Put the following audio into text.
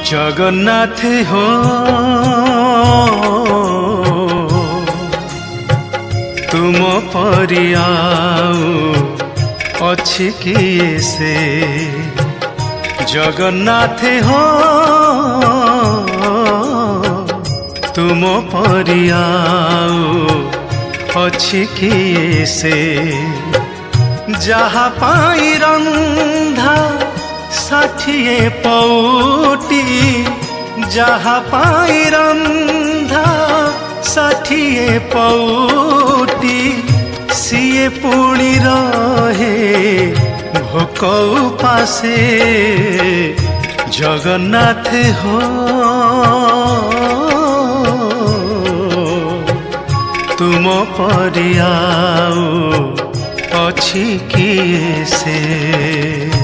जगन्नाथ हो तुम परियाऊ अछि किए से जगन्नाथ हो तुम परियाऊ अछि किए से जहा पाई रंधा षाठिए पौटी जहा पाई रंधा षाठिए पौटी सीए पुणी रहे भोक उपासे जगन्नाथ हो तुम परियाऊ अछि किए से।